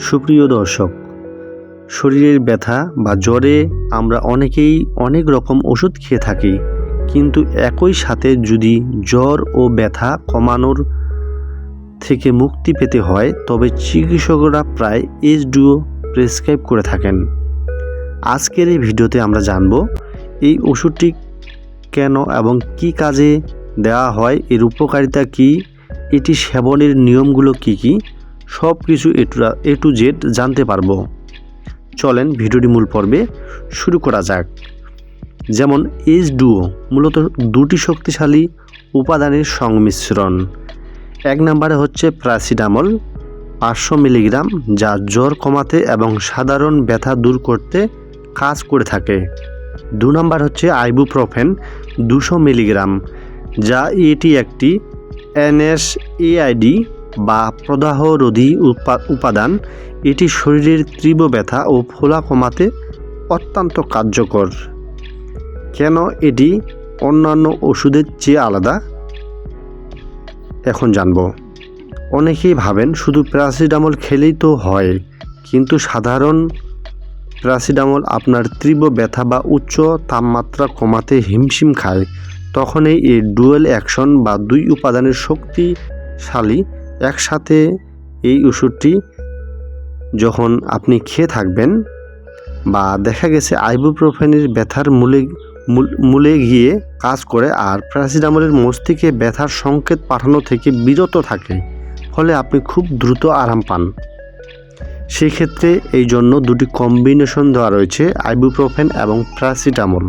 সুপ্রিয় দর্শক, শরীরের ব্যথা বা জ্বরে আমরা অনেকেই অনেক রকম ওষুধ খেয়ে থাকি, কিন্তু একই সাথে যদি জ্বর ও ব্যথা কমানোর থেকে মুক্তি পেতে হয় তবে চিকিৎসকরা প্রায় H2O প্রেসক্রাইব করে থাকেন। আজকের এই ভিডিওতে আমরা জানব এই ওষুধটি কেন এবং কি কাজে দেওয়া হয়, এর উপকারিতা কী, এটি সেবনের নিয়মগুলো কি সব কিছু A to Z জানতে পারবো। চলেন ভিডিওটি মূল পর্বে শুরু করা যাক। যেমন H2O মূলত দুটি শক্তিশালী উপাদানের সংমিশ্রণ। এক নম্বরে হচ্ছে প্যারাসিটামল 500 মিলিগ্রাম, যা জ্বর কমাতে এবং সাধারণ ব্যথা দূর করতে কাজ করে থাকে। 2 নম্বর হচ্ছে আইবুপ্রোফেন 200 মিলিগ্রাম, যা এটি একটি NSAID বা প্রদাহরোধী উপাদান। এটি শরীরের তীব্র ব্যথা ও ফোলা কমাতে অত্যন্ত কার্যকর। কেন এটি অন্যান্য ওষুধের চেয়ে আলাদা, এখন জানব। অনেকেই ভাবেন শুধু প্যারাসিটামল খেলেই তো হয়, কিন্তু সাধারণ প্যারাসিটামল আপনার তীব্র ব্যথা বা উচ্চ তাপমাত্রা কমাতে হিমশিম খায়। তখনই এই ডুয়েল অ্যাকশন বা দুই উপাদানের শক্তিশালী একসাথে এই ওষুধটি যখন আপনি খেয়ে থাকবেন, বা দেখা গেছে আইবুপ্রোফেনের ব্যথার মূলে গিয়ে কাজ করে আর প্যারাসিটামলের মস্তিষ্কে ব্যথার সংকেত পাঠানো থেকে বিরত থাকে, ফলে আপনি খুব দ্রুত আরাম পান। সেই ক্ষেত্রে এই জন্য দুটি কম্বিনেশন দেওয়া রয়েছে, আইবুপ্রোফেন এবং প্যারাসিটামল।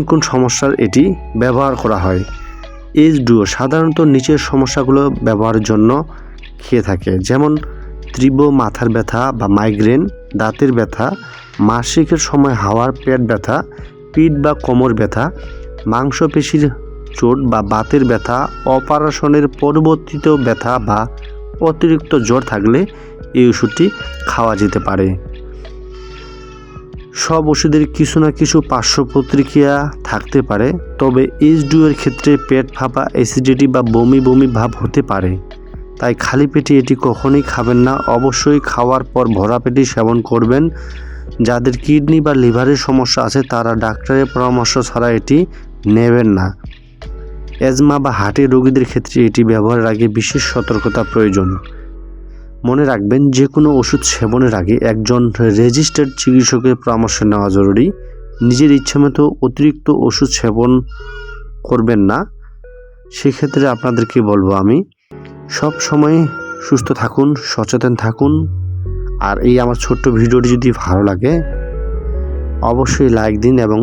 কোন সমস্যার এটি ব্যবহার করা হয়? H2O সাধারণত নিচের সমস্যাগুলো ব্যবহারের জন্য খেয়ে থাকে, যেমন তীব্র মাথার ব্যথা বা মাইগ্রেন, দাঁতের ব্যথা, মাসিকের সময় হাওয়ার পেট ব্যথা, পিঠ বা কোমর ব্যথা, মাংসপেশির চোট বা বাতের ব্যথা, অপারেশনের পরবর্তীতেও ব্যথা বা অতিরিক্ত জ্বর থাকলে এই ওষুধটি খাওয়া যেতে পারে। সব ওষুধের কিছু না কিছু পার্শ্ব প্রতিক্রিয়া থাকতে পারে, তবে H2O এর ক্ষেত্রে পেট ফাঁপা, অ্যাসিডিটি বা বমি বমি ভাব হতে পারে। তাই খালি পেটে এটি কখনোই খাবেন না। অবশ্যই খাওয়ার পর ভরা পেটে সেবন করবেন। যাদের কিডনি বা লিভারের সমস্যা আছে তারা ডাক্তারের পরামর্শ ছাড়া এটি নেবেন না। অ্যাজমা বা হার্টের রোগীদের ক্ষেত্রে এটি ব্যবহারের আগে বিশেষ সতর্কতা প্রয়োজন। মনে রাখবেন, যে কোনো ওষুধ সেবনের আগে একজন রেজিস্টার্ড চিকিৎসকের পরামর্শ নেওয়া জরুরি। নিজের ইচ্ছামতো অতিরিক্ত ওষুধ সেবন করবেন না। সেক্ষেত্রে আপনাদেরকে বলবো আমি, সব সময় সুস্থ থাকুন, সচেতন থাকুন। আর এই আমার ছোট্ট ভিডিওটি যদি ভালো লাগে অবশ্যই লাইক দিন, এবং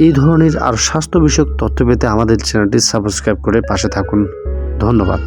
এই ধরনের আর স্বাস্থ্য বিষয়ক তথ্য পেতে আমাদের চ্যানেলটি সাবস্ক্রাইব করে পাশে থাকুন। ধন্যবাদ।